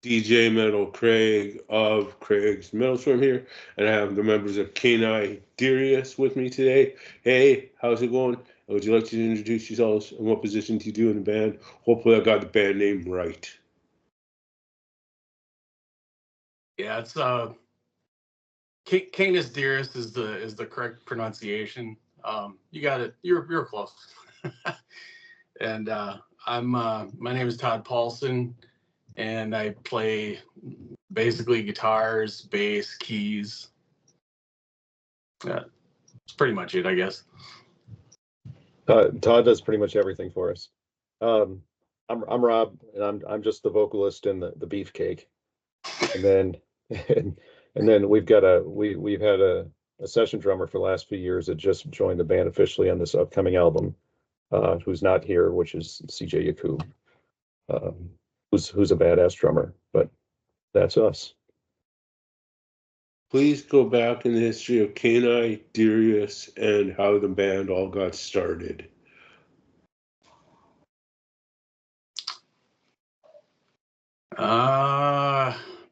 DJ Metal Craig of Craig's Metal Storm here, and I have the members of Canis DIrus with me today. Hey, how's it going? Would you like to introduce yourselves and what position do you do in the band? Hopefully, I got the band name right. Yeah, it's Canis DIrus is the correct pronunciation. You got it. You're close. And I'm my name is Todd Paulson, and I play basically guitars, bass, keys. That's pretty much it, I guess. Todd does pretty much everything for us. I'm Rob, and I'm just the vocalist and the beefcake. And then and then we've had a session drummer for the last few years that just joined the band officially on this upcoming album, who's not here, which is CJ Yakub, who's a badass drummer. But that's us. Please go back in the history of Canis DIrus and how the band all got started.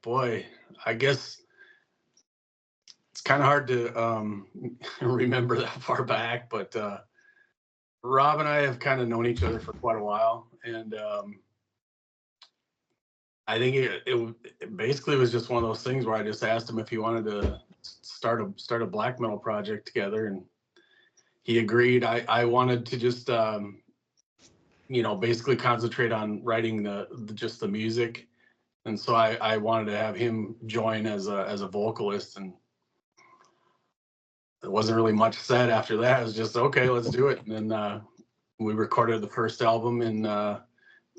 Boy, I guess it's kind of hard to remember that far back, but Rob and I have kind of known each other for quite a while, and I think it basically was just one of those things where I just asked him if he wanted to start a black metal project together, and he agreed. I wanted to just basically concentrate on writing just the music, and so I wanted to have him join as a vocalist, and there wasn't really much said after that. It was just, okay, let's do it. And then we recorded the first album and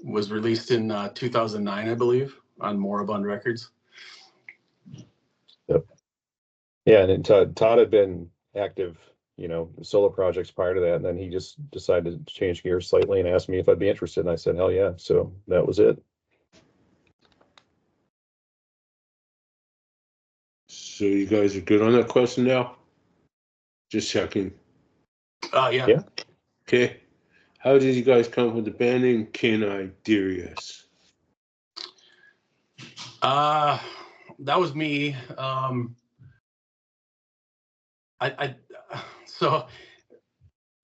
was released in 2009, I believe, on Moribund Records. Yep. Yeah, and then Todd had been active, solo projects prior to that, and then he just decided to change gears slightly and asked me if I'd be interested, and I said, hell yeah. So that was it. So you guys are good on that question now? Just checking. Yeah. Okay. How did you guys come up with the band name Canis DIrus? That was me. So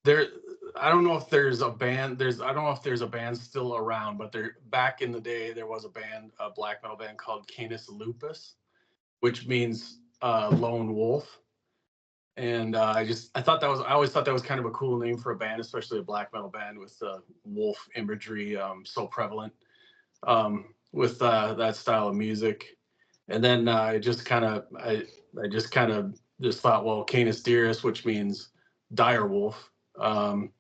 there. I don't know if there's a band. I don't know if there's a band still around, but back in the day there was a black metal band called Canis Lupus, which means lone wolf. And I always thought that was kind of a cool name for a band, especially a black metal band with wolf imagery so prevalent with that style of music. And then I just kind of thought, well, Canis DIrus, which means dire wolf, and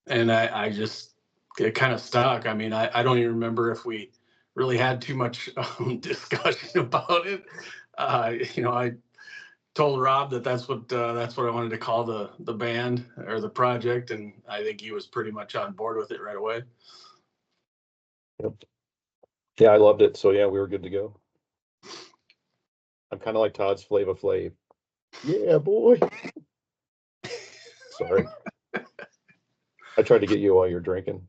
it kind of stuck. I mean, I don't even remember if we really had too much discussion about it. I told Rob that's what I wanted to call the band or the project, and I think he was pretty much on board with it right away. Yep. Yeah, I loved it. So yeah, we were good to go. I'm kind of like Todd's Flava Flav. Yeah, boy. Sorry. I tried to get you while you're drinking.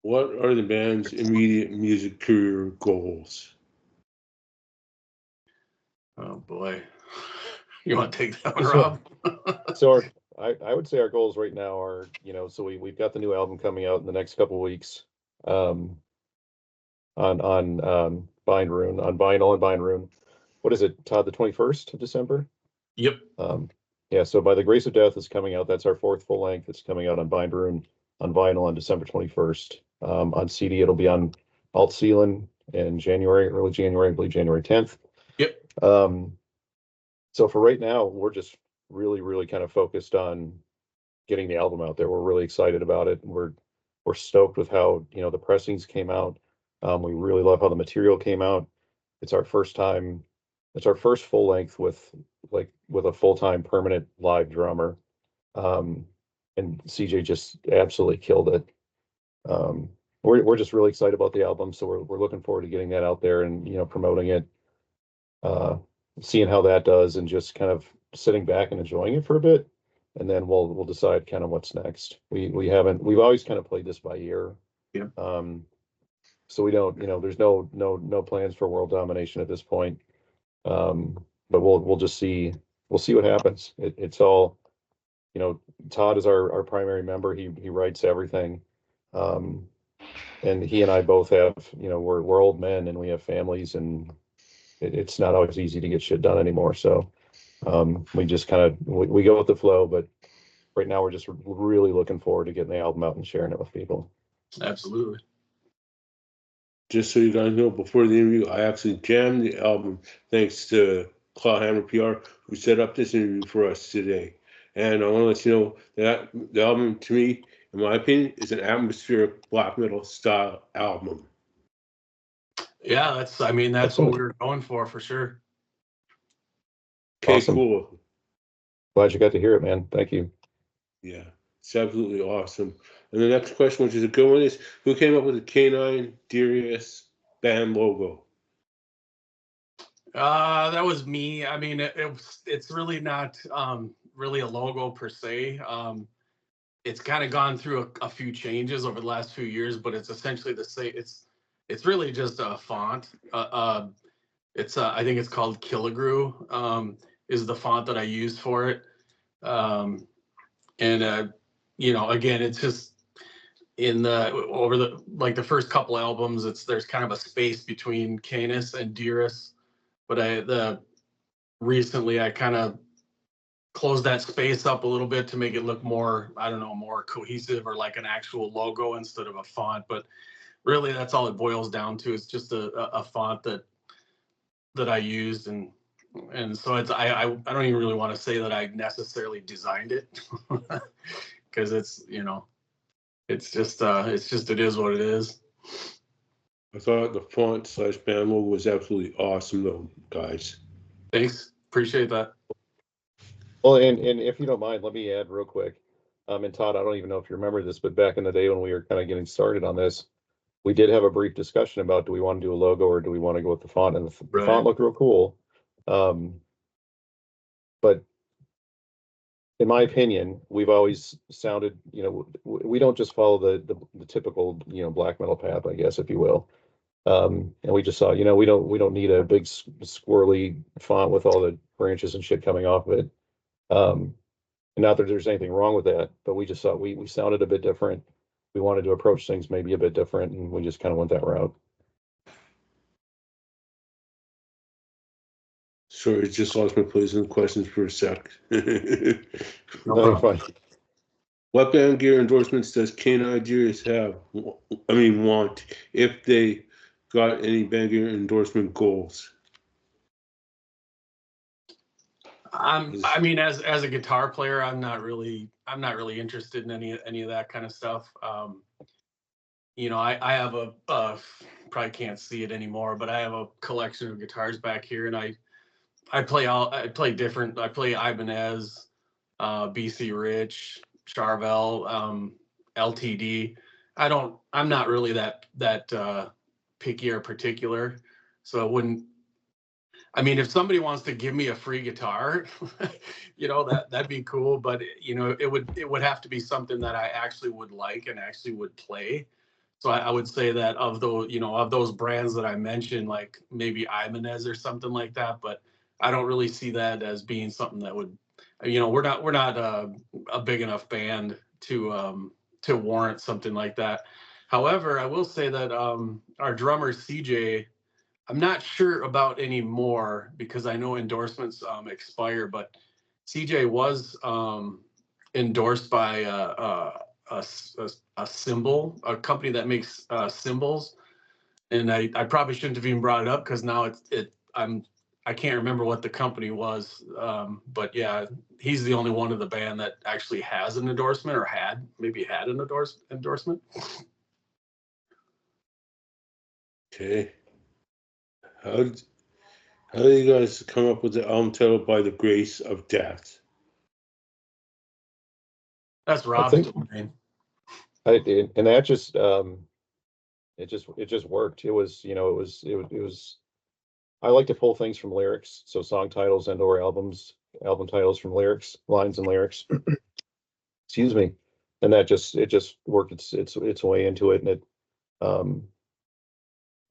What are the band's immediate music career goals? Oh boy, you want to take that one, Rob? So I would say our goals right now are, so we've got the new album coming out in the next couple of weeks, on Bind Rune, on vinyl and Bind Rune. What is it, Todd? The 21st of December. Yep. Yeah. So By the Grace of Death is coming out. That's our fourth full length. It's coming out on Bind Rune on vinyl on December 21st. On CD, it'll be on Alt Sealant in early January, I believe January 10th. Yep. So for right now, we're just really, really kind of focused on getting the album out there. We're really excited about it. We're stoked with how, the pressings came out. We really love how the material came out. It's our first full length with a full-time permanent live drummer. And CJ just absolutely killed it. We're just really excited about the album. So we're looking forward to getting that out there and, promoting it, seeing how that does, and just kind of sitting back and enjoying it for a bit. And then we'll decide kind of what's next. We've always kind of played this by ear. Yeah. So we don't, there's no plans for world domination at this point. But we'll just see. We'll see what happens. It's all, Todd is our primary member. He writes everything. And he and I both have, we're old men and we have families, and it's not always easy to get shit done anymore. So we just kind of we go with the flow, but right now we're just really looking forward to getting the album out and sharing it with people. Absolutely. Just so you guys know, before the interview, I actually jammed the album thanks to Clawhammer PR, who set up this interview for us today. And I want to let you know that the album, to me, in my opinion, is an atmospheric black metal style album. Yeah, that's what we were going for sure. Okay, awesome. Cool. Glad you got to hear it, man. Thank you. Yeah, it's absolutely awesome. And the next question, which is a good one, is who came up with the Canis DIrus band logo? That was me. I mean, it's really not really a logo per se. It's kind of gone through a few changes over the last few years, but it's essentially the same. It's really just a font. It's I think it's called Killigrew. Is the font that I use for it. And again, it's just in the first couple albums, there's kind of a space between Canis and DIrus, but recently I kind of closed that space up a little bit to make it look more, I don't know, more cohesive or like an actual logo instead of a font. But really, that's all it boils down to. It's just a font that I used, and so I don't even really want to say that I necessarily designed it because it's just it is what it is. I thought the font / band logo was absolutely awesome, though, guys. Thanks, appreciate that. Well, and if you don't mind, let me add real quick. And Todd, I don't even know if you remember this, but back in the day when we were kind of getting started on this, we did have a brief discussion about, do we want to do a logo or do we want to go with the font? And the font looked real cool. But in my opinion, we've always sounded, we don't just follow the typical, black metal path, I guess, if you will. And we just saw, we don't need a big squirrely font with all the branches and shit coming off of it. And not that there's anything wrong with that, but we just thought we sounded a bit different. We wanted to approach things maybe a bit different, and we just kind of went that route. Sorry, just lost my place in the questions for a sec. No, fine. What band gear endorsements does Canis DIrus have? Want if they got any band gear endorsement goals? As a guitar player, I'm not really interested in any of that kind of stuff. I have probably can't see it anymore, but I have a collection of guitars back here, and I play different. I play Ibanez, BC Rich, Charvel, LTD. I'm not really that picky or particular, so it wouldn't. If somebody wants to give me a free guitar, that'd be cool. But it would have to be something that I actually would like and actually would play. So I would say that of those brands that I mentioned, like maybe Ibanez or something like that. But I don't really see that as being something that would, we're not a big enough band to warrant something like that. However, I will say that our drummer CJ, I'm not sure about anymore because I know endorsements expire, but CJ was endorsed by a cymbal, a company that makes cymbals, and I probably shouldn't have even brought it up because now I can't remember what the company was, but yeah, he's the only one of the band that actually has an endorsement or had an endorsement. Okay. How did you guys come up with the album title "By the Grace of Death"? That's Rob's domain. And that just it just worked. It was I like to pull things from lyrics, so song titles and or album titles from lyrics, lines and lyrics. Excuse me. And that just worked its way into it, and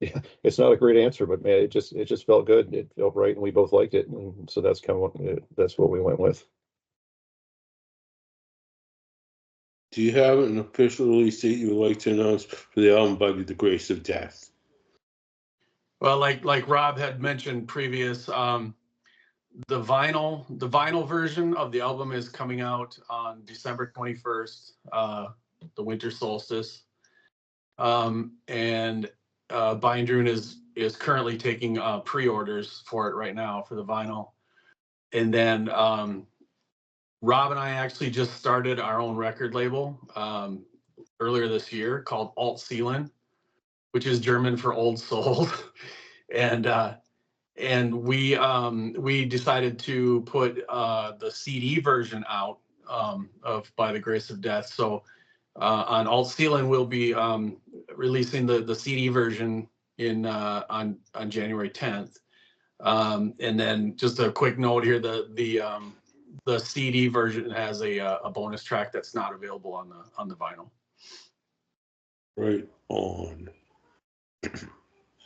Yeah, it's not a great answer, but man, it just felt good. It felt right, and we both liked it, and so that's kind of that's what we went with. Do you have an official release date you would like to announce for the album by the grace of death? Well, like Rob had mentioned previous, the vinyl version of the album is coming out on December 21st, the winter solstice. And Bindrune is currently taking pre-orders for it right now for the vinyl. And then Rob and I actually just started our own record label earlier this year called Alt Seelen, which is German for old soul. and we decided to put the CD version out of By the Grace of Death. So on Alt Seelen, we'll be releasing the CD version on January 10th. And then just a quick note here: the CD version has a bonus track that's not available on the vinyl. Right on.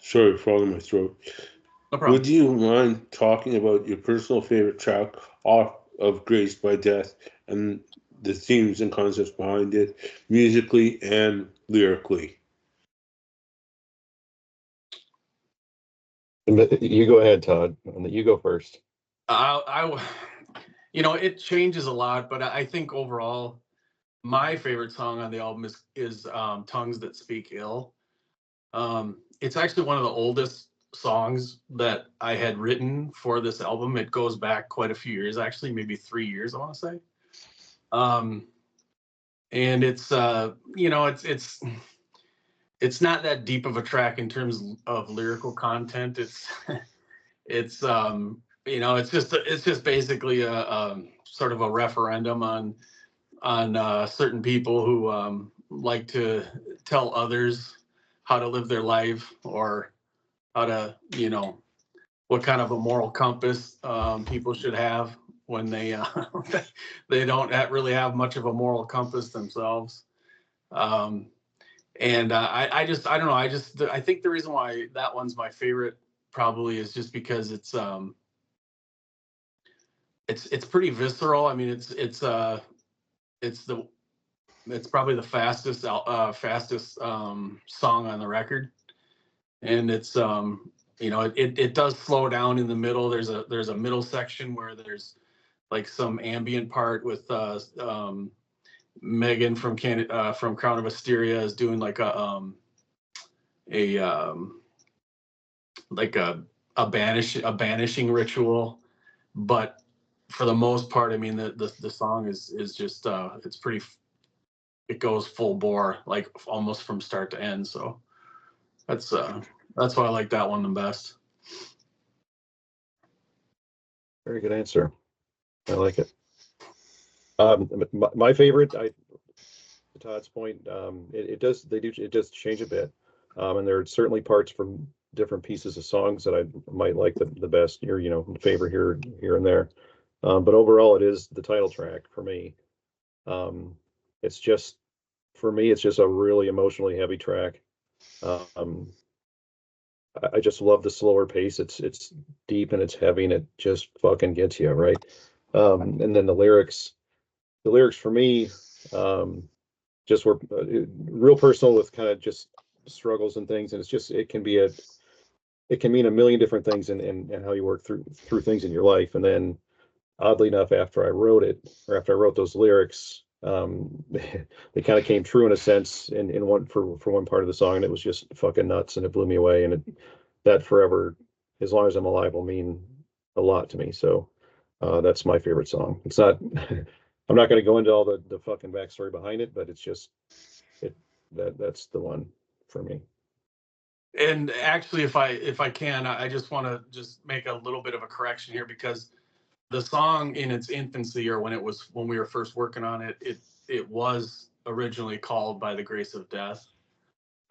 Sorry, frog in my throat. No problem. Would you mind talking about your personal favorite track off of Grace by Death and the themes and concepts behind it, musically and lyrically? You go ahead, Todd, and you go first. It changes a lot, but I think overall, my favorite song on the album is "Tongues That Speak Ill." It's actually one of the oldest songs that I had written for this album. It goes back quite a few years, actually, maybe 3 years, I want to say. And it's it's not that deep of a track in terms of lyrical content. It's it's just basically a sort of a referendum on certain people who like to tell others how to live their life, or how to, what kind of a moral compass people should have when they they don't really have much of a moral compass themselves. And I don't know. I think the reason why that one's my favorite probably is just because it's pretty visceral. I mean, it's probably the fastest song on the record, and it's it does slow down in the middle. There's a middle section where there's like some ambient part with Megan from Crown of Asteria is doing like a banishing ritual. But for the most part, I mean, the song is just it's pretty. It goes full bore, like almost from start to end. So that's why I like that one the best. Very good answer. I like it. My favorite, to Todd's point, it does change a bit, and there are certainly parts from different pieces of songs that I might like the best, or favor here and there, but overall, it is the title track for me. It's just for me, it's just a really emotionally heavy track. I just love the slower pace. It's deep and it's heavy and it just fucking gets you, right. And then the lyrics for me, just were real personal, with kind of just struggles and things, and it can mean a million different things, and how you work through things in your life. And then oddly enough, after I wrote those lyrics, they kind of came true in a sense, in one for one part of the song, and it was just fucking nuts, and it blew me away, and that forever, as long as I'm alive, will mean a lot to me. So that's my favorite song. It's not I'm not going to go into all the fucking backstory behind it, but it's just that's the one for me. And actually, if I can, I just want to just make a little bit of a correction here, because the song in its infancy, or when we were first working on it, it was originally called By the Grace of Death.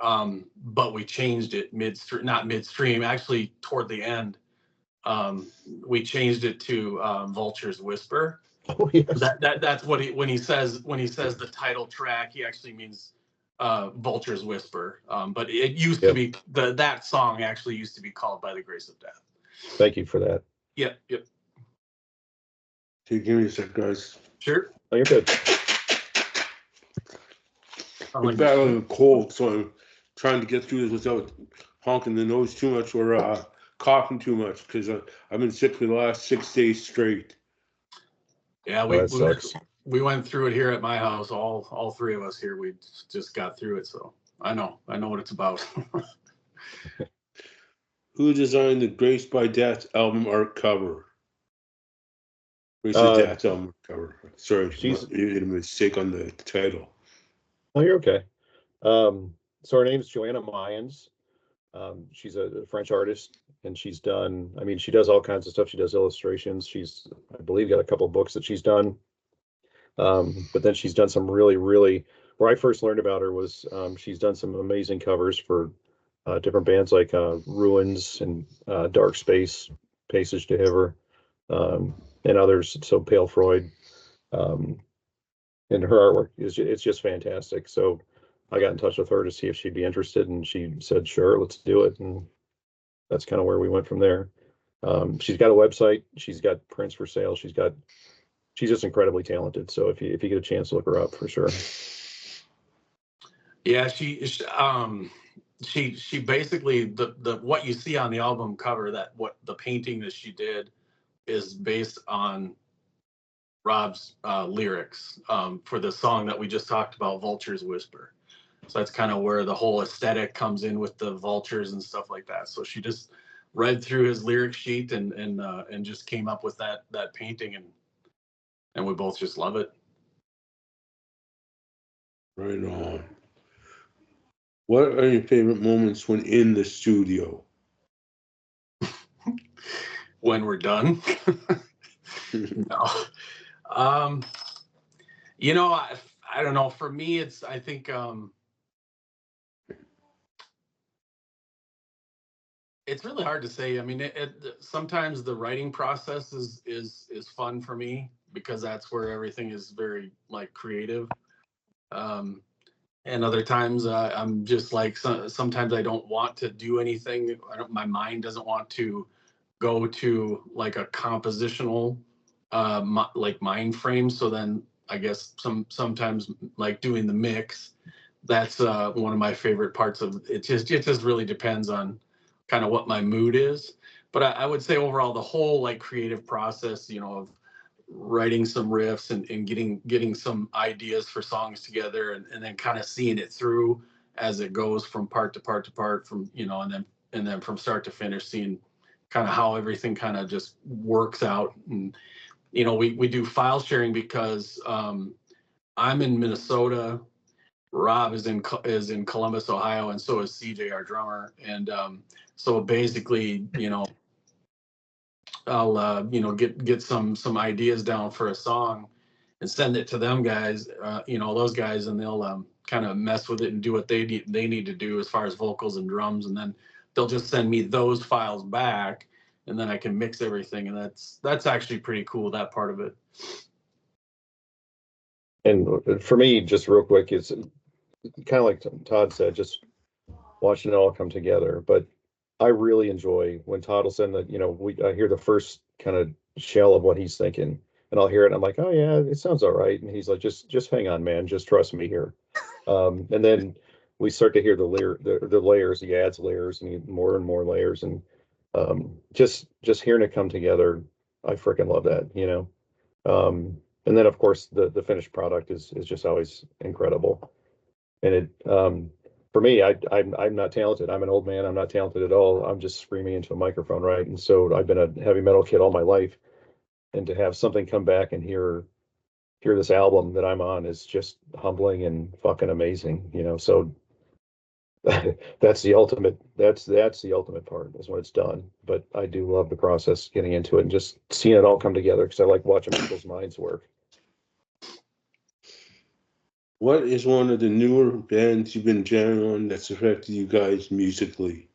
But we changed it not midstream, actually toward the end. We changed it to Vulture's Whisper. Oh, yes. That's what when he says the title track, he actually means Vulture's Whisper. But it used to be that song actually used to be called By the Grace of Death. Thank you for that. Yep. Okay, give me a sec, guys. Sure. Oh, you're good. I'm battling a cold, so I'm trying to get through this without honking the nose too much or coughing too much, because I've been sick for the last 6 days straight. Yeah, we went through it here at my house. All three of us here, we just got through it. So I know what it's about. Who designed the Grace by Death album art cover? Grace by Death album cover. Sorry, you made a mistake on the title. Oh, you're okay. So her name's Joanna Mayans. She's a French artist, and she's done, I mean, she does all kinds of stuff. She does illustrations. She's, I believe, got a couple of books that she's done. But then she's done some really, where I first learned about her was she's done some amazing covers for different bands like Ruins and Dark Space, Passage to Heaven, and others. So Pale Freud. And her artwork it's just fantastic. So I got in touch with her to see if she'd be interested, and she said, sure, let's do it. And that's kind of where we went from there. She's got a website. She's got prints for sale. She's just incredibly talented. So if you get a chance, look her up for sure. Yeah, she basically the what you see on the album cover, that what the painting that she did is based on Rob's lyrics for the song that we just talked about, Vulture's Whisper. So that's kind of where the whole aesthetic comes in with the vultures and stuff like that. So she just read through his lyric sheet and just came up with that painting, and we both just love it. Right on. What are your favorite moments when in the studio? When we're done? No. You know, I don't know. For me, I think it's really hard to say. I mean, sometimes the writing process is fun for me, because that's where everything is very like creative. And other times I'm just like, sometimes I don't want to do anything. My mind doesn't want to go to like a compositional like mind frame. So then I guess sometimes like doing the mix, that's one of my favorite parts of it. It just really depends on kind of what my mood is. But I would say overall, the whole like creative process, of writing some riffs and getting some ideas for songs together, and then kind of seeing it through as it goes from part to part to part, from and then from start to finish, seeing kind of how everything kind of just works out. And we do file sharing because I'm in Minnesota, Rob is in Columbus, Ohio, and so is CJ, our drummer. And so basically, I'll get some ideas down for a song and send it to them guys, those guys, and they'll kind of mess with it and do what they need to do as far as vocals and drums, and then they'll just send me those files back, and then I can mix everything, and that's actually pretty cool, that part of it. And for me, just real quick, it's kind of like Todd said, just watching it all come together. But I really enjoy when Todd will send I hear the first kind of shell of what he's thinking, and I'll hear it, and I'm like, oh yeah, it sounds all right. And he's like, just hang on, man, just trust me here. And then we start to hear the layers. He adds layers and more and more layers, and just hearing it come together, I freaking love that, and then of course the finished product is just always incredible. And it for me, I'm not talented. I'm an old man. I'm not talented at all. I'm just screaming into a microphone, right? And so I've been a heavy metal kid all my life, and to have something come back and hear this album that I'm on is just humbling and fucking amazing, So that's the ultimate. That's the ultimate part, is when it's done. But I do love the process, getting into it and just seeing it all come together, because I like watching people's minds work. What is one of the newer bands you've been jamming on that's affected you guys musically?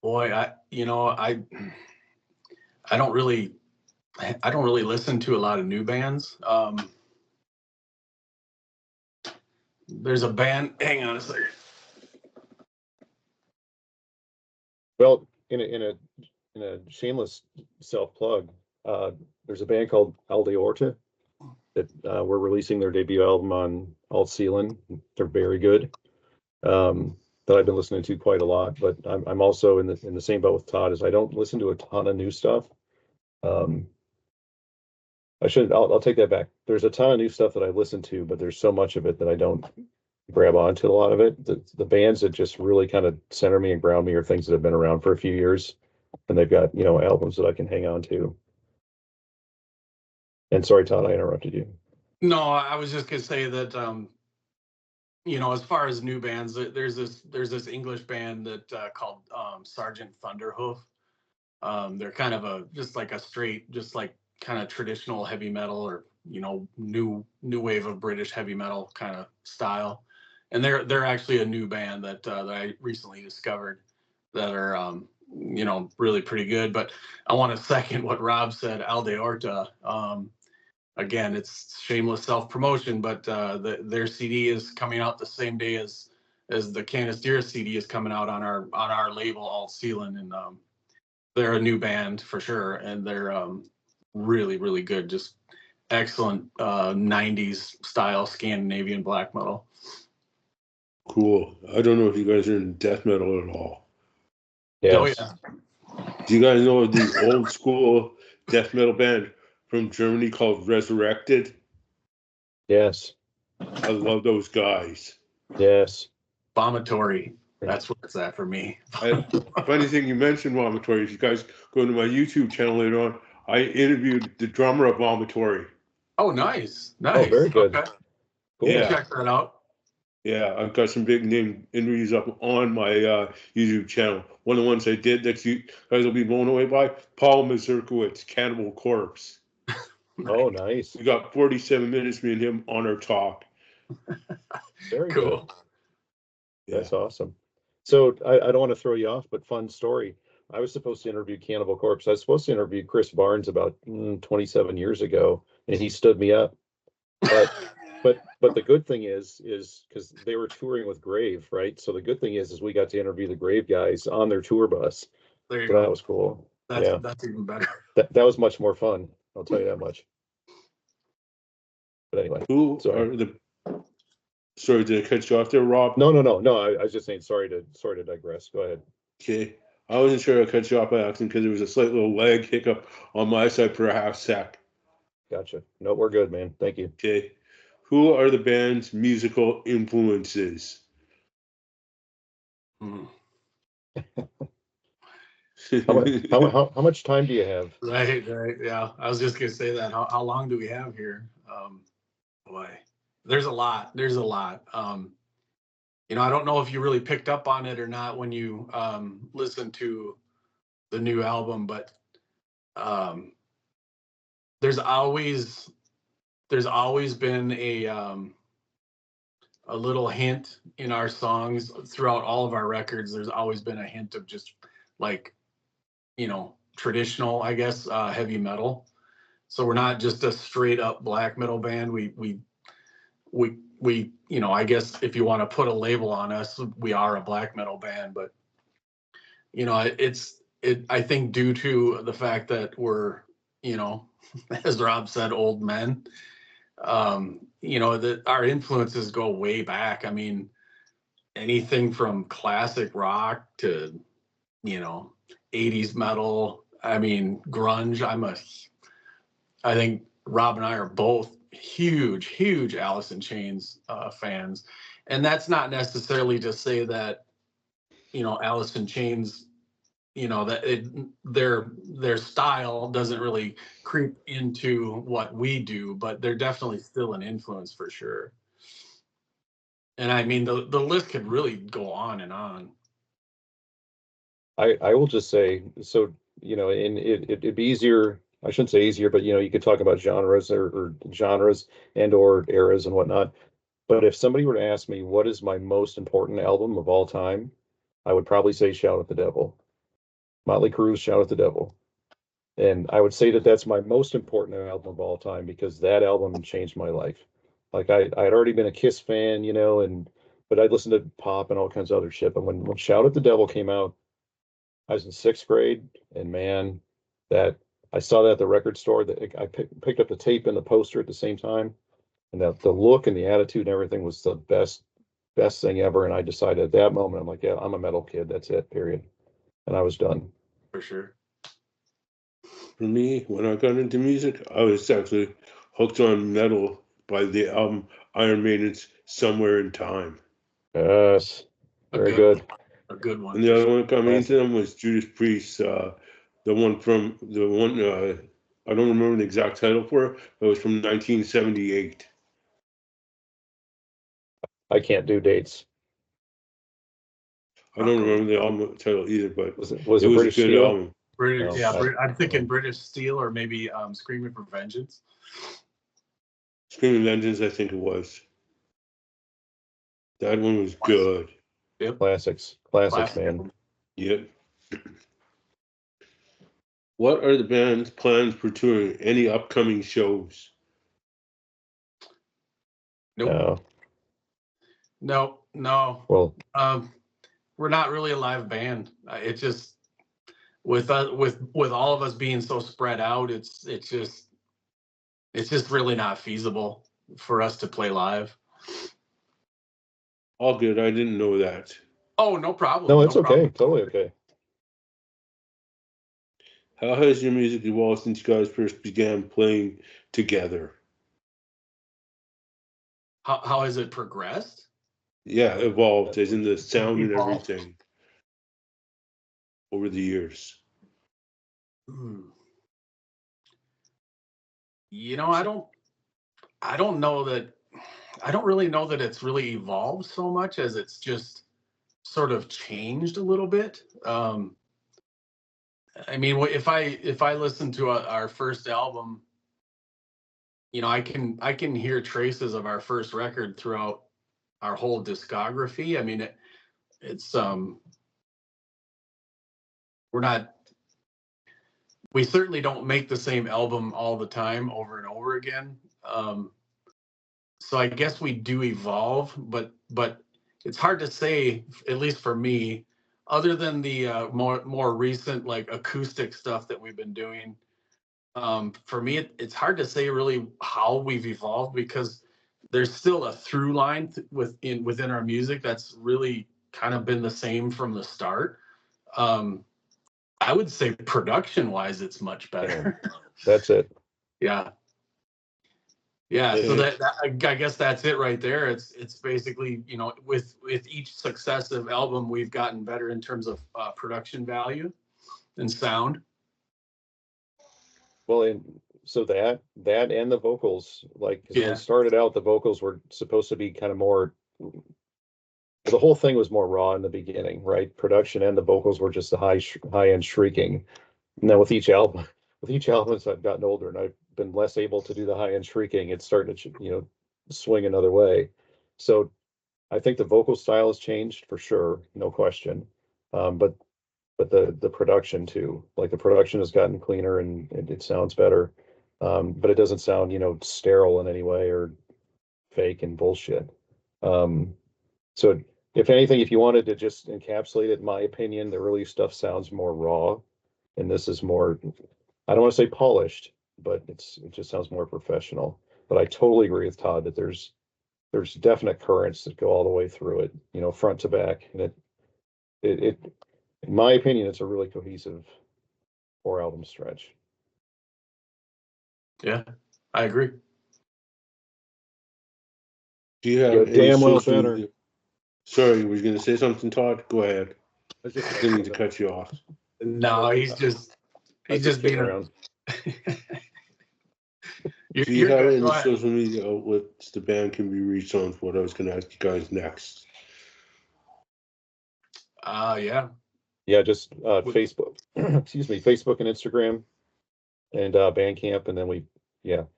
Boy, I don't really listen to a lot of new bands. there's a band. Hang on a second. Well, in a shameless self plug, there's a band called Aldeorta that we're releasing their debut album on Alt Sealand. They're very good. That I've been listening to quite a lot, but I'm also in the same boat with Todd, as I don't listen to a ton of new stuff. I'll take that back. There's a ton of new stuff that I listen to, but there's so much of it that I don't grab onto a lot of it. The bands that just really kind of center me and ground me are things that have been around for a few years, and they've got, albums that I can hang on to. And sorry, Todd, I interrupted you. No, I was just gonna say that as far as new bands, there's this English band that called Sergeant Thunderhoof. They're kind of just like a straight, just like kind of traditional heavy metal, or new wave of British heavy metal kind of style. And they're actually a new band that I recently discovered that are really pretty good. But I want to second what Rob said. Aldeorta. Again, it's shameless self-promotion, but their CD is coming out the same day as the Canis DIrus CD is coming out on our label, Alt Sealand, and they're a new band for sure, and they're really, really good. Just excellent 90s style Scandinavian black metal. Cool. I don't know if you guys are in death metal at all. Yes. Oh yeah. Do you guys know the old school death metal band from Germany called Resurrected? Yes. I love those guys. Yes. Vomitory. That's what it's at for me. Funny thing you mentioned Vomitory. If you guys go to my YouTube channel later on, I interviewed the drummer of Vomitory. Oh, nice. Oh, very good. Okay. Cool. Yeah. Check that out. Yeah, I've got some big name interviews up on my YouTube channel. One of the ones I did that you guys will be blown away by, Paul Mazurkowitz, Cannibal Corpse. Oh, nice. We got 47 minutes, me and him, on our talk. Very cool. good. That's awesome. So I don't want to throw you off, but fun story. I was supposed to interview Cannibal Corpse. I was supposed to interview Chris Barnes about 27 years ago, and he stood me up. But the good thing is because they were touring with Grave, right? So the good thing is we got to interview the Grave guys on their tour bus. There you So go. that was cool. That's even better. That was much more fun. I'll tell you that much. But anyway, sorry, did I cut you off there, Rob? No. I was just saying sorry to digress. Go ahead. Okay. I wasn't sure I cut you off by accident because there was a slight little lag hiccup on my side for a half sec. Gotcha. No, we're good, man. Thank you. Okay. Who are the band's musical influences? How much time do you have? Right. Yeah. I was just gonna say that. How long do we have here? Boy, there's a lot. I don't know if you really picked up on it or not when you listened to the new album, but there's always been a little hint in our songs throughout all of our records. There's always been a hint of just like, traditional, I guess, heavy metal. So we're not just a straight up black metal band. We I guess if you want to put a label on us, we are a black metal band, but I think due to the fact that we're, as Rob said, old men, that our influences go way back. I mean, anything from classic rock to, 80s metal. I mean, grunge. I think Rob and I are both huge Alice in Chains fans. And that's not necessarily to say that, Alice in Chains, that their style doesn't really creep into what we do, but they're definitely still an influence for sure. And I mean, the list could really go on and on. I will just say, so, and it'd be easier. I shouldn't say easier, but you could talk about genres or genres or eras and whatnot. But if somebody were to ask me what is my most important album of all time, I would probably say Shout at the Devil. Motley Crue's Shout at the Devil. And I would say that that's my most important album of all time because that album changed my life. Like I had already been a Kiss fan, but I'd listened to pop and all kinds of other shit. But when Shout at the Devil came out, I was in sixth grade, and man, that I saw that at the record store. That I picked up the tape and the poster at the same time, and that the look and the attitude and everything was the best thing ever. And I decided at that moment, I'm like, yeah, I'm a metal kid. That's it, period. And I was done. For sure. For me, when I got into music, I was actually hooked on metal by the album Iron Maiden's Somewhere in Time. Yes, very good. A good one. And the other one that got me Classic. into them was Judas Priest, the one I don't remember the exact title for it, but it was from 1978. I can't do dates. I don't remember the album title either, but Was it it was a British good Steel? album. British, No, yeah, I'm thinking British Steel or maybe Screaming for Vengeance. Screaming Vengeance, I think it was. That one was good. Yep. Classics, man. Yep. What are the band's plans for touring? Any upcoming shows? Nope. No. Well, we're not really a live band. It just with all of us being so spread out, it's just really not feasible for us to play live. All good. I didn't know that. Oh, no problem. No, it's no okay. problem. Totally okay. How has your music evolved since you guys first began playing together? How has it progressed? Yeah, evolved, as in the sound and Evolved. everything over the years. I don't know that. I don't really know that it's really evolved so much as it's just sort of changed a little bit. I mean, if I listen to our first album, I can hear traces of our first record throughout our whole discography. I mean, it's we certainly don't make the same album all the time over and over again. So I guess we do evolve, but it's hard to say, at least for me, other than the more recent like acoustic stuff that we've been doing. For me, it's hard to say really how we've evolved, because there's still a through line within our music that's really kind of been the same from the start. I would say production wise, it's much better. That's it. Yeah. So that I guess that's it right there. It's basically, with each successive album, we've gotten better in terms of production value and sound. Well, and so that and the vocals, like, 'cause when we started out, the vocals were supposed to be kind of more. The whole thing was more raw in the beginning, right? Production and the vocals were just the high end shrieking. And then with each album, as I've gotten older and I've been less able to do the high end shrieking, it's starting to swing another way. So I think the vocal style has changed for sure, no question. But the production too, like the production has gotten cleaner and it sounds better. But it doesn't sound sterile in any way or fake and bullshit. So if anything, if you wanted to just encapsulate it, in my opinion, the early stuff sounds more raw, and this is more, I don't want to say polished, but it just sounds more professional. But I totally agree with Todd that there's definite currents that go all the way through it, front to back, and it in my opinion, it's a really cohesive 4 album stretch. Yeah, I agree. Do you have Yeah, any damn well social better. media? Sorry, were you going to say something, Todd? Go ahead. I didn't mean to cut you off. No, he's just being around. Do you have any social media outlets the band can be reached on? For what I was going to ask you guys next. Yeah. Yeah, just Facebook. Excuse me, Facebook and Instagram, and Bandcamp, and then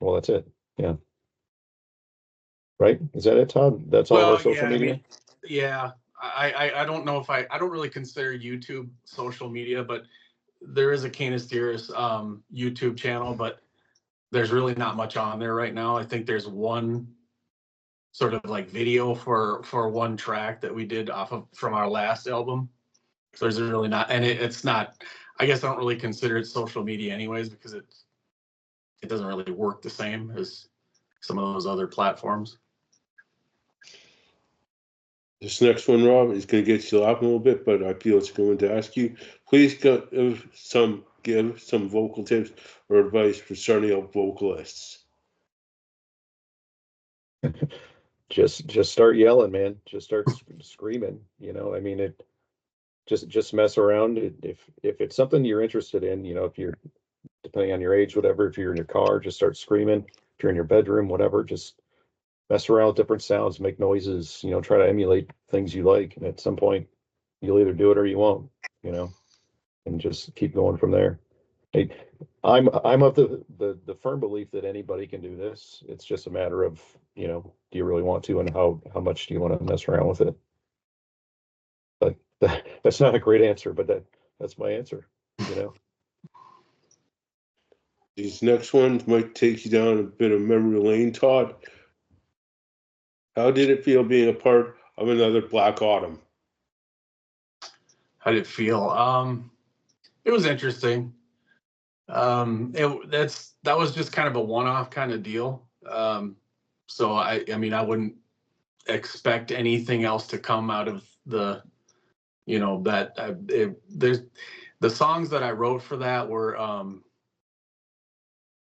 well, that's it. Yeah. Right? Is that it, Todd? That's all of our social media? I don't know if I don't really consider YouTube social media, but there is a Canis DIrus YouTube channel, but there's really not much on there right now. I think there's one sort of like video for one track that we did off of from our last album. So there's really not, and it's not. I guess I don't really consider it social media anyways, because it doesn't really work the same as some of those other platforms. This next one, Rob, is going to get you laughing a little bit, but I feel it's going to ask you. Please give some vocal tips or advice for starting out vocalists. Just start yelling, man. Just start screaming. You know, I mean, it just mess around. If it's something you're interested in, you know, if you're, depending on your age, whatever, if you're in your car, just start screaming. If you're in your bedroom, whatever, just mess around with different sounds, make noises, you know, try to emulate things you like. And at some point, you'll either do it or you won't, you know, and just keep going from there. Hey, I'm of the firm belief that anybody can do this. It's just a matter of, you know, do you really want to, and how much do you want to mess around with it? But that's not a great answer, but that's my answer, you know. These next ones might take you down a bit of memory lane, Todd. How did it feel being a part of another Black Autumn? How did it feel? It was interesting. That was just kind of a one-off kind of deal. So I mean, I wouldn't expect anything else to come out of the, you know, there's the songs that I wrote for that were, I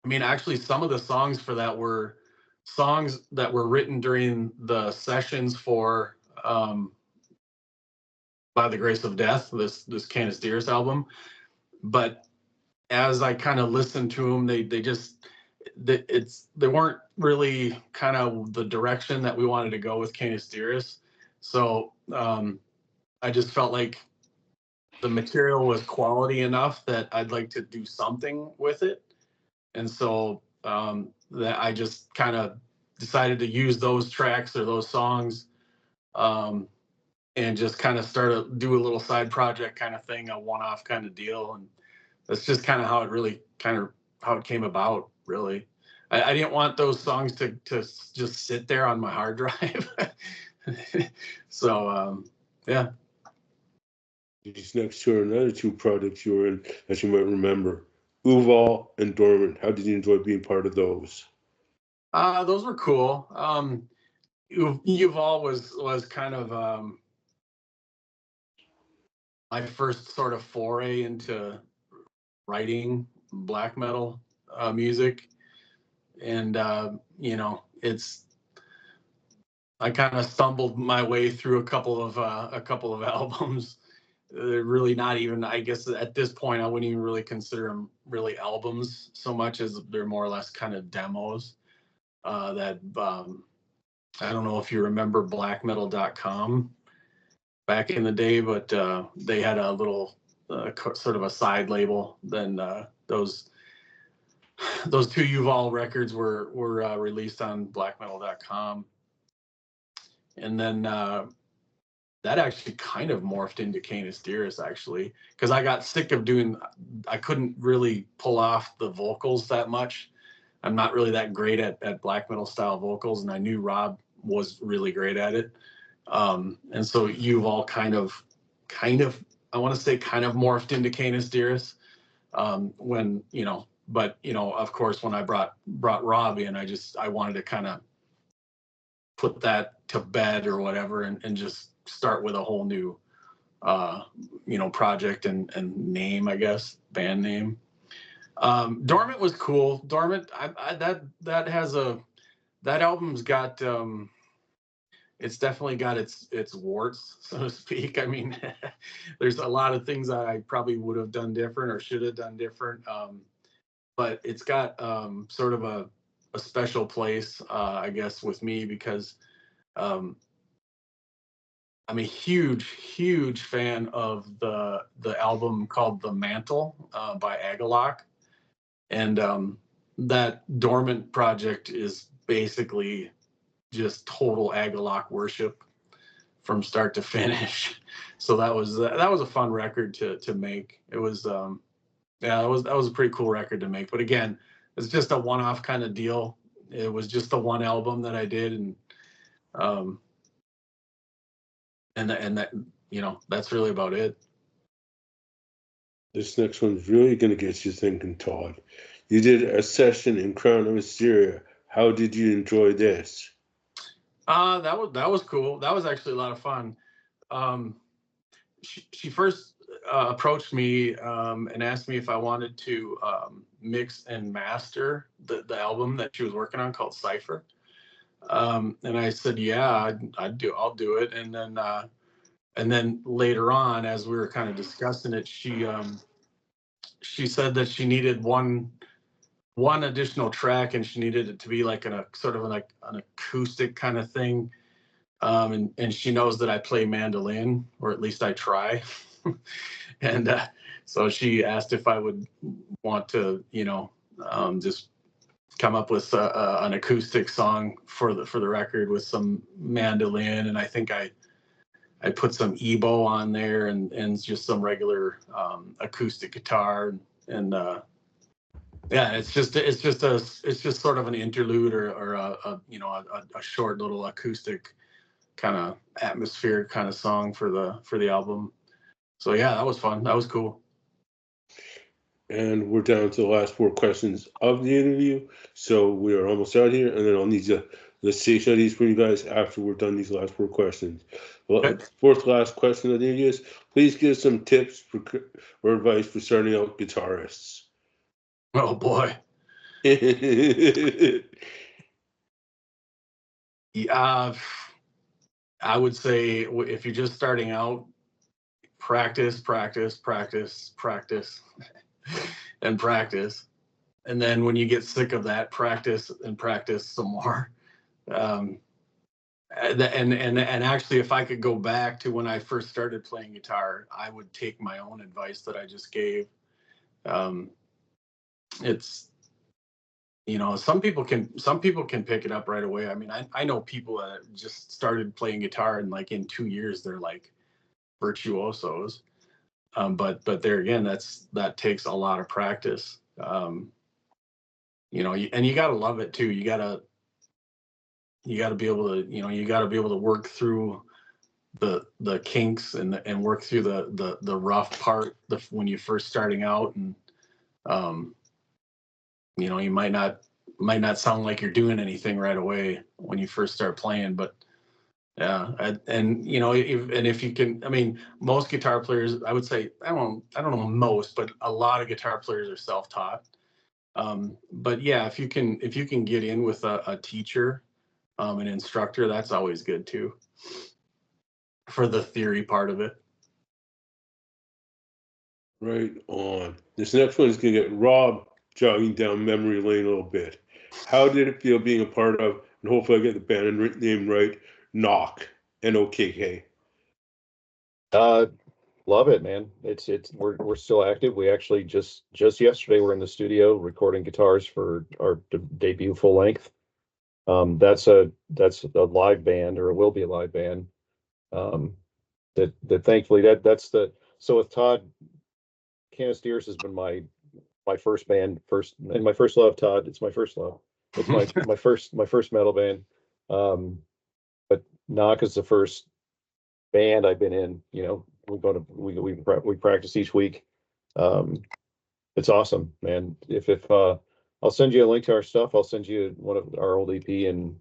mean, actually some of the songs for that were songs that were written during the sessions for, By the Grace of Death, this Canis DIrus album. But as I kind of listened to them, they weren't really kind of the direction that we wanted to go with Canis DIrus. So I just felt like the material was quality enough that I'd like to do something with it. And so that I just kind of decided to use those tracks or those songs, and just kind of do a little side project kind of thing, a one-off kind of deal. And that's just kind of how it came about, really. I didn't want those songs to just sit there on my hard drive. So yeah. These next two are another two projects you were in that you might remember. Uval and Dormant. How did you enjoy being part of those? Those were cool. Uval was kind of my first sort of foray into writing black metal music. And you know, I kind of stumbled my way through a couple of albums. They're really not even, I guess at this point I wouldn't even really consider them really albums so much as they're more or less kind of demos. That I don't know if you remember blackmetal.com back in the day, but they had a little sort of a side label. Then those two Uval records were released on blackmetal.com. And then that actually kind of morphed into Canis DIrus, actually, because I got sick of I couldn't really pull off the vocals that much. I'm not really that great at black metal style vocals, and I knew Rob was really great at it. And so Uval kind of, I want to say kind of morphed into Canis DIrus, when, you know, but, you know, of course, when I brought Rob in, I wanted to kind of put that to bed or whatever, and just start with a whole new, you know, project and name, I guess, band name. Dormant was cool. Dormant, that album's got, it's definitely got its warts, so to speak. I mean, there's a lot of things that I probably would have done different or should have done different. But it's got sort of a special place, I guess, with me, because I'm a huge fan of the album called The Mantle by Agalloch. And that Dormant project is basically just total Agalloch worship from start to finish. So that was a fun record to make. It was yeah, that was a pretty cool record to make. But again, it's just a one-off kind of deal. It was just the one album that I did, and Um, and that, that's really about it. This next one's really going to get you thinking, Todd. You did a session in Crown of Assyria. How did you enjoy this? That was cool. That was actually a lot of fun. She first approached me and asked me if I wanted to mix and master the album that she was working on called Cypher. And I said, yeah, I'll do it. And then later on, as we were kind of discussing it, she said that she needed one additional track, and she needed it to be like a sort of like an acoustic kind of thing. And she knows that I play mandolin, or at least I try. And so she asked if I would want to, just come up with an acoustic song for the record with some mandolin, and I think I put some ebo on there and just some regular acoustic guitar, and yeah, it's just sort of an interlude or a short little acoustic kind of atmospheric kind of song for the album. So yeah, that was fun. That was cool. And we're down to the last 4 questions of the interview. So we are almost out here, and then I'll need to let's see each of these for you guys after we're done these last 4 questions. Well, Okay. Fourth last question of the interview is, please give some tips or advice for starting out guitarists. Oh boy. Yeah, I would say if you're just starting out, practice, practice, practice, practice, and practice. And then when you get sick of that, practice and practice some more. And actually, if I could go back to when I first started playing guitar, I would take my own advice that I just gave. It's, some people can pick it up right away. I mean, I know people that just started playing guitar and like in 2 years they're like virtuosos. But there again, that takes a lot of practice. And you got to love it too. You got to be able to, work through the kinks and work through the rough part when you're first starting out. And you might not sound like you're doing anything right away when you first start playing, but yeah. And if you can, I mean, most guitar players, I would say, I don't know most, but a lot of guitar players are self-taught. But yeah, if you can get in with a teacher, an instructor, that's always good too, for the theory part of it. Right on. This next one is going to get Rob jogging down memory lane a little bit. How did it feel being a part of, and hopefully I get the band name right, Knock, N-O-K-K? Love it, man. We're still active. We actually just yesterday we're in the studio recording guitars for our debut full length. That's a live band, or it will be a live band. That thankfully so with Todd, Canis DIrus has been my first band, and my first love, Todd. It's my first love. It's my first metal band. But Knock is the first band I've been in. We practice each week. It's awesome, man. If I'll send you a link to our stuff. I'll send you one of our old EP, and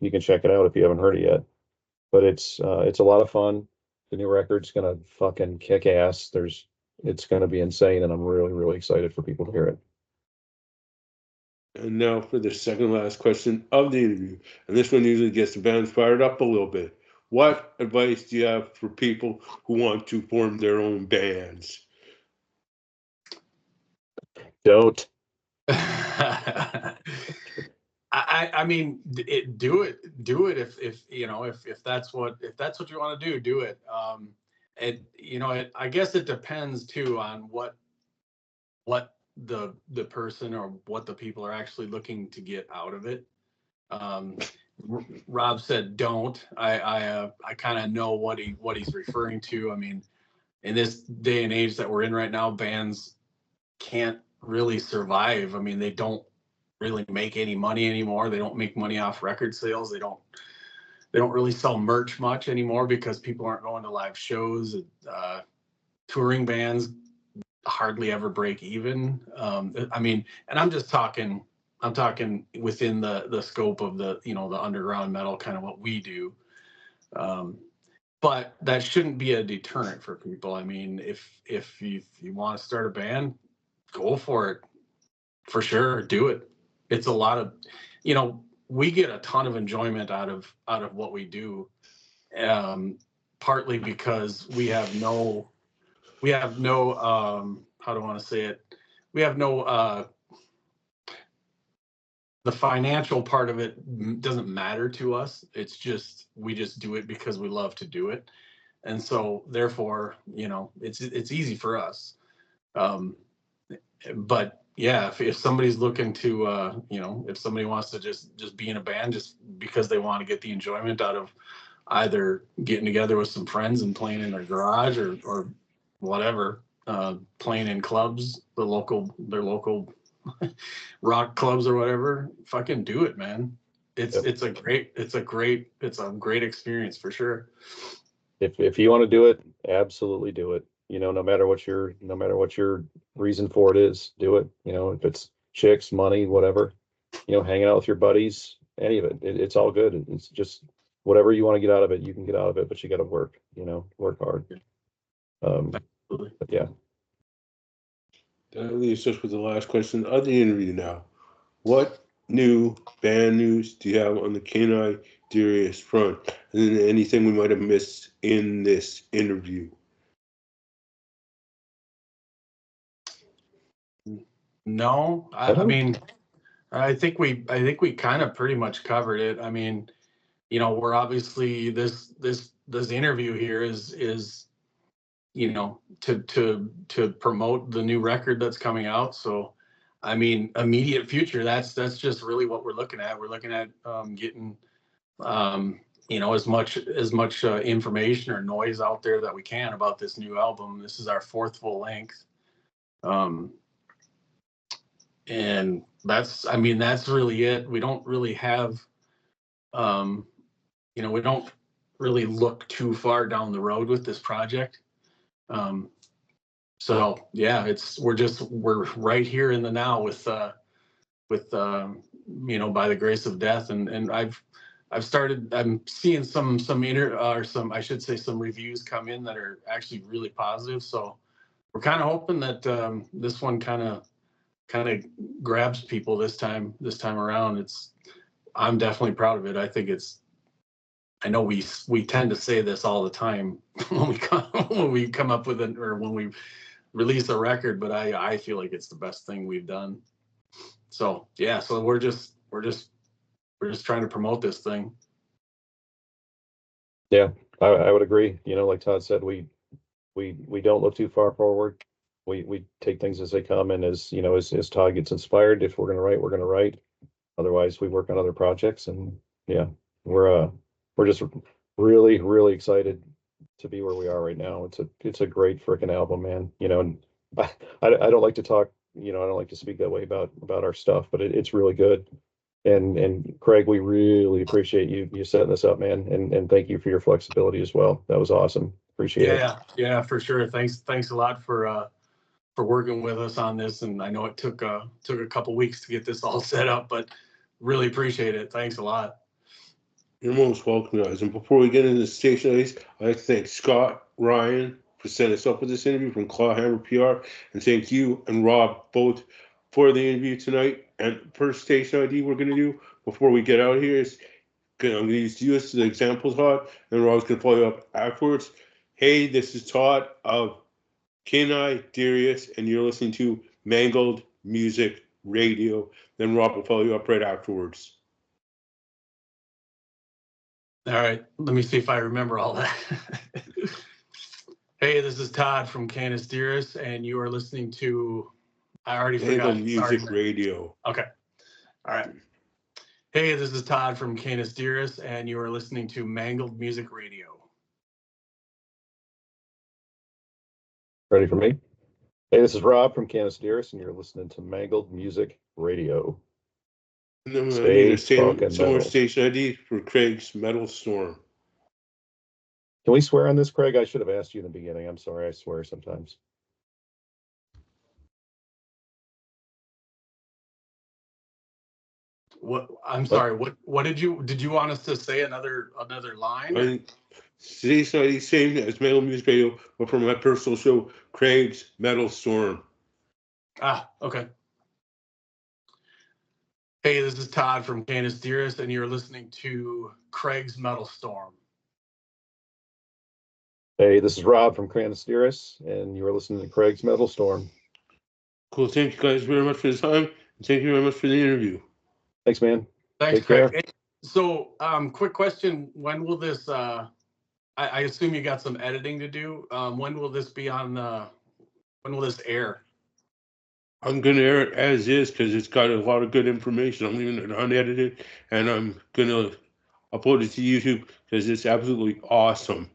you can check it out if you haven't heard it yet. But it's a lot of fun. The new record's gonna fucking kick ass. It's gonna be insane, and I'm really, really excited for people to hear it. And now for the second last question of the interview. And this one usually gets the bands fired up a little bit. What advice do you have for people who want to form their own bands? Don't. I mean, do it if that's what you want to do it. I guess it depends too on what the person or what the people are actually looking to get out of it. Rob said don't. I kind of know what he's referring to. I mean, in this day and age that we're in right now, bands can't really survive. I mean, they don't really make any money anymore. They don't make money off record sales. They don't, they don't really sell merch much anymore because people aren't going to live shows. Touring bands hardly ever break even. I mean, and I'm talking within the scope of the, you know, the underground metal, kind of what we do. But that shouldn't be a deterrent for people. I mean, if you want to start a band, go for it. For sure, do it. It's a lot of, you know, we get a ton of enjoyment out of what we do. Partly because we have no how do I want to say it? We have no the financial part of it doesn't matter to us. It's just we just do it because we love to do it, and so therefore, you know, it's easy for us. But yeah, if somebody's looking to you know, if somebody wants to just be in a band just because they want to get the enjoyment out of either getting together with some friends and playing in their garage or whatever, playing in clubs, their local rock clubs or whatever, fucking do it, man. It's a great experience for sure. If you want to do it, absolutely do it. You know, no matter what your reason for it is, do it. You know, if it's chicks, money, whatever, you know, hanging out with your buddies, any of it, it's all good. It's just whatever you want to get out of it, you can get out of it, but you got to work, you know, work hard. But yeah. That leaves us with the last question of the interview now. What new band news do you have on the Canis DIrus front? And then anything we might have missed in this interview? No, I mean, I think we kind of pretty much covered it. I mean, you know, we're obviously this interview here is you know, to promote the new record that's coming out. So I mean, immediate future, that's just really what we're looking at. We're looking at getting you know, as much information or noise out there that we can about this new album. This is our 4th full length. And that's, I mean, that's really it. We don't really have you know, we don't really look too far down the road with this project. So yeah, we're right here in the now with you know, by the grace of death. And I'm seeing some I should say some reviews come in that are actually really positive. So we're kind of hoping that this one kind of grabs people this time around. I'm definitely proud of it. I know we tend to say this all the time when we come up with it or when we release a record, but I feel like it's the best thing we've done. So yeah, so we're just trying to promote this thing. Yeah, I would agree. You know, like Todd said, we don't look too far forward. We take things as they come, and as you know, as Todd gets inspired, if we're gonna write, we're gonna write. Otherwise, we work on other projects, and yeah, we're just really excited to be where we are right now. It's a great freaking album, man. You know, and I don't like to talk, you know, I don't like to speak that way about our stuff, but it's really good. And Craig, we really appreciate you setting this up, man. And thank you for your flexibility as well. That was awesome. Appreciate it. Yeah, for sure. Thanks a lot for working with us on this. And I know it took a couple weeks to get this all set up, but really appreciate it. Thanks a lot. You're most welcome, guys. And before we get into the station ladies, I'd like to thank Scott Ryan for setting us up with this interview from Clawhammer PR, and thank you and Rob both for the interview tonight. And first station ID we're going to do before we get out of here is I'm going to use you as the example, Todd, and Rob's going to follow you up afterwards. Hey, this is Todd of Canis DIrus, and you're listening to Mangled Music Radio. Then Rob will follow you up right afterwards. All right, let me see if I remember all that. Hey, this is Todd from Canis DIrus, and you are listening to, I already forgot. Mangled Music Radio. Okay. All right. Hey, this is Todd from Canis DIrus, and you are listening to Mangled Music Radio. Ready for me? Hey, this is Rob from Canis DIrus, and you're listening to Mangled Music Radio. And then I Stay need a talking somewhere metal. station ID for Craig's Metal Storm. Can we swear on this, Craig? I should have asked you in the beginning. I'm sorry. I swear sometimes. What? I'm sorry. What did you want us to say another line? Or? Station ID same as Metal Music Radio, but from my personal show, Craig's Metal Storm. Ah, okay. Hey, this is Todd from Canis DIrus, and you're listening to Craig's Metal Storm. Hey, this is Rob from Canis DIrus, and you are listening to Craig's Metal Storm. Cool. Thank you guys very much for the time, and thank you very much for the interview. Thanks, man. Thanks, Take Craig. care. Hey, so, quick question: when will this? I assume you got some editing to do. When will this be on? When will this air? I'm gonna air it as is because it's got a lot of good information. I'm leaving it unedited, and I'm gonna upload it to YouTube because it's absolutely awesome.